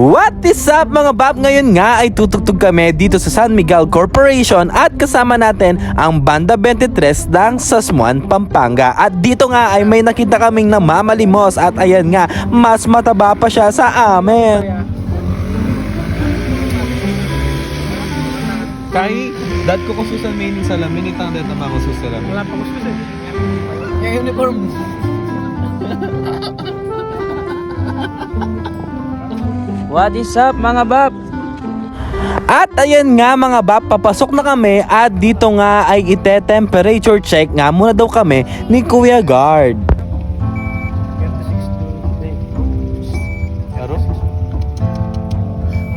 What is up mga bab? Ngayon nga ay tutugtog kami dito sa San Miguel Corporation at kasama natin ang Banda 23 ng Sasmuan, Pampanga. At dito nga ay may nakita kaming namamalimos at ayan nga, mas mataba pa siya sa amin. Kay dad ko kususan meaning salamin itang dad na mga salamin. Wala pa gusto eh. Yung uniform. What is up mga bab? At ayan nga mga bab, papasok na kami at dito nga ay ite-temperature check nga muna daw kami ni Kuya Guard. Aros?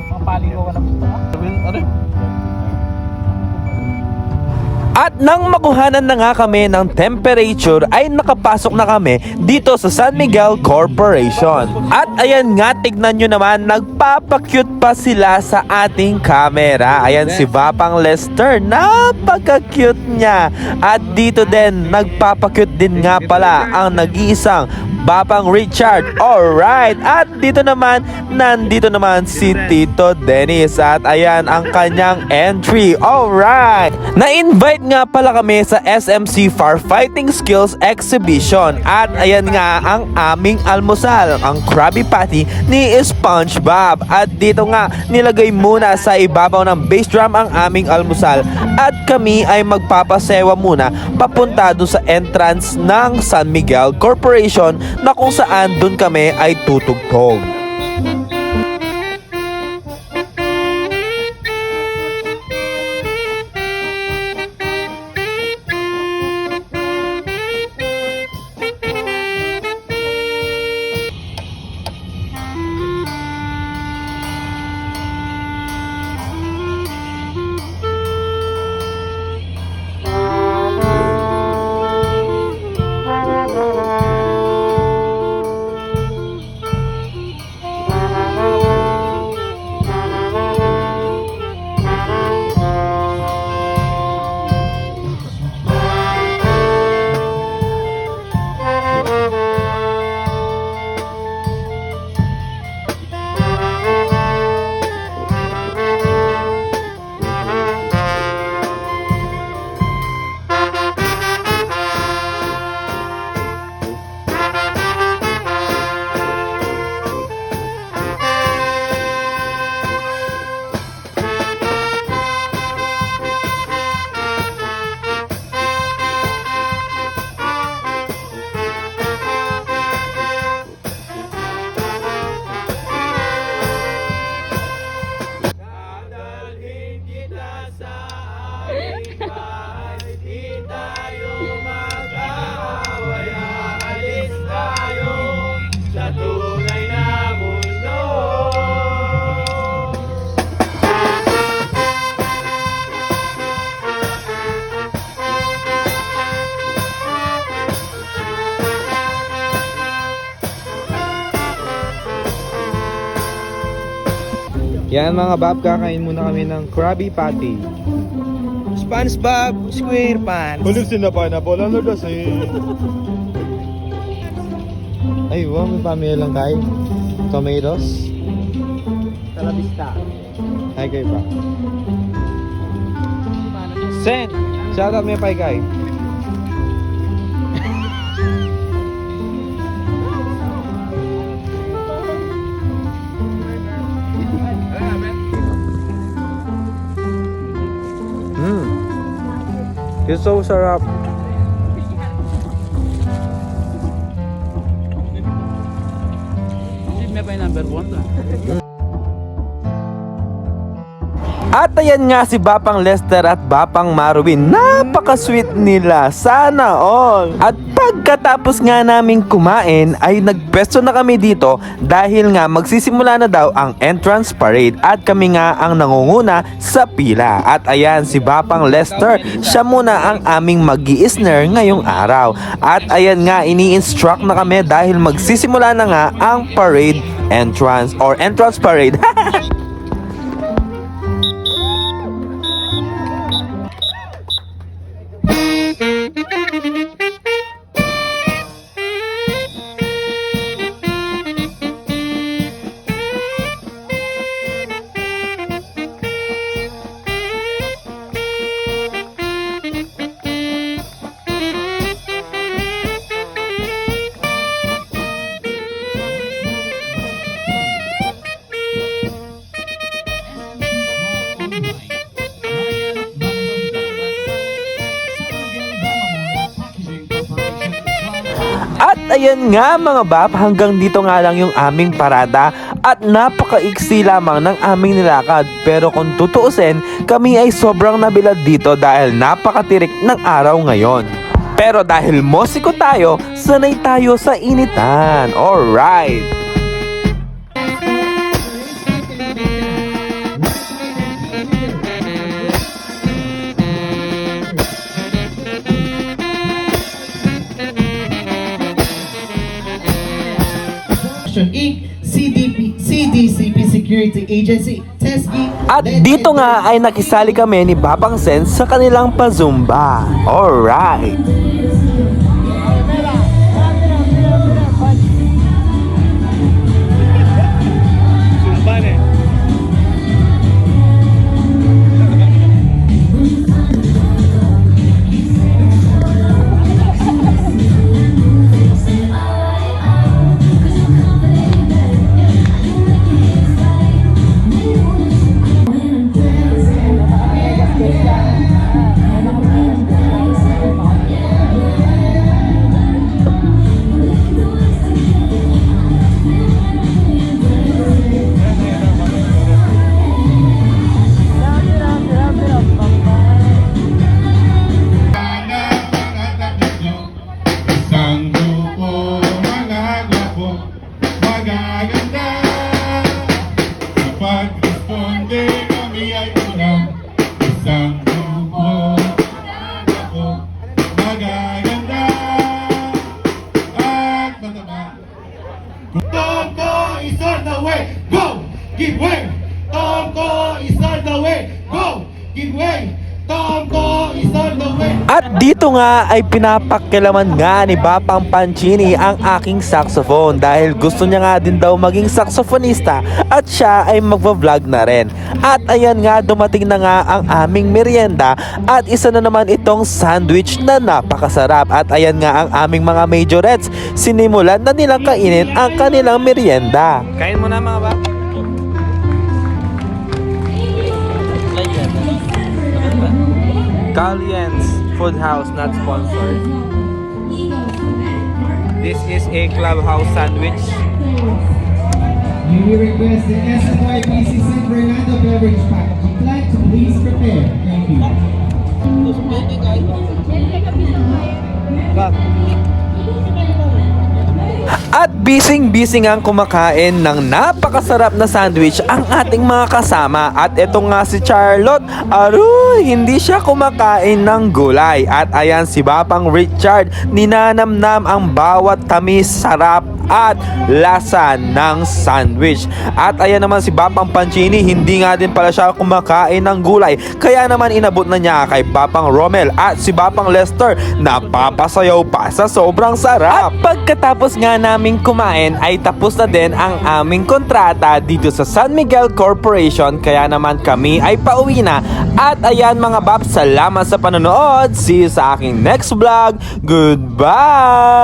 Mapaligo ka na gusto ka? Ano? At nang makuhanan na nga kami ng temperature ay nakapasok na kami dito sa San Miguel Corporation. At ayan nga, tignan nyo naman, nagpapakute pa sila sa ating camera. Ayan si Bapang Lester, napaka-cute niya. At dito din, nagpapakute din nga pala ang nag-iisang Bapang Richard. Alright, at dito naman, nandito naman si Tito Dennis. At ayan ang kanyang entry. Alright, na-invite nga pala kami sa SMC Firefighting Skills Exhibition. At ayan nga ang aming almusal, ang Krabby Patty ni SpongeBob. At dito nga, nilagay muna sa ibabaw ng bass drum ang aming almusal. At kami ay magpapasewa muna papunta doon sa entrance ng San Miguel Corporation na kung saan doon kami ay tutugtog. Yan mga bab, kakain muna kami ng Krabby Patty. SpongeBob SquarePants. Hulog si na pineapple, ano kasi? Ay, wow, may pamilya lang tayo. Tomatoes. Talabista. Ay, kayo pa. Sen! Shout out may pay kay. It's so sarap. May pa yung number 1 At ayan nga si Bapang Lester at Bapang Marwin, napaka-sweet nila, sana all. At pagkatapos nga naming kumain ay nagpwesto na kami dito dahil nga magsisimula na daw ang entrance parade at kami nga ang nangunguna sa pila. At ayan si Bapang Lester, siya muna ang aming mag-i-snare ngayong araw. At ayan nga, ini-instruct na kami dahil magsisimula na nga ang parade entrance or entrance parade. ayan nga mga bap, hanggang dito nga lang yung aming parada at napakaiksi lamang ng aming nilakad. Pero kung tutuusin, kami ay sobrang nabilad dito dahil napakatirik ng araw ngayon. Pero dahil mosiko tayo, sanay tayo sa initan. Alright! Inc., CDCP Security Agency, TESG. At dito nga ay nakisali kami ni Babang Sen sa kanilang pazumba. Alright! Isang grupo mga gwapo, magaganda. Sa pag-responde kami ay unang. Isang grupo mga gwapo, magaganda. At mataba. Tomko is on the way, go! Give way! Tomko is on the way, go! Give way! Tomko is on the way. At dito nga ay pinapakilaman nga ni Bapang Pancini ang aking saxophone dahil gusto niya nga din daw maging saxophonista at siya ay magva-vlog na rin. At ayan nga, dumating na nga ang aming merienda at isa na naman itong sandwich na napakasarap. At ayan nga ang aming mga majorettes, sinimulan na nilang kainin ang kanilang merienda. Kain mo na mga bab. Calien's Food House, not sponsored. This is a clubhouse sandwich. May we request the SNYPC San Fernando Beverage Packaging Plant to please prepare. Thank you. At bising-bising ang kumakain ng napakasarap na sandwich ang ating mga kasama. At ito nga si Charlotte, aroy, hindi siya kumakain ng gulay. At ayan si Bapang Richard, ninanamnam ang bawat tamis, sarap at lasa ng sandwich. At ayan naman si Bapang Pancini, hindi nga din pala siya kumakain ng gulay. Kaya naman inabot na niya kay Bapang Romel at si Bapang Lester, napapasayaw pa sa sobrang sarap. At pagkatapos nga naming kumain ay tapos na din ang aming kontrata dito sa San Miguel Corporation. Kaya naman kami ay pauwi na. At ayan mga Bap, salamat sa panonood. See you sa aking next vlog. Goodbye!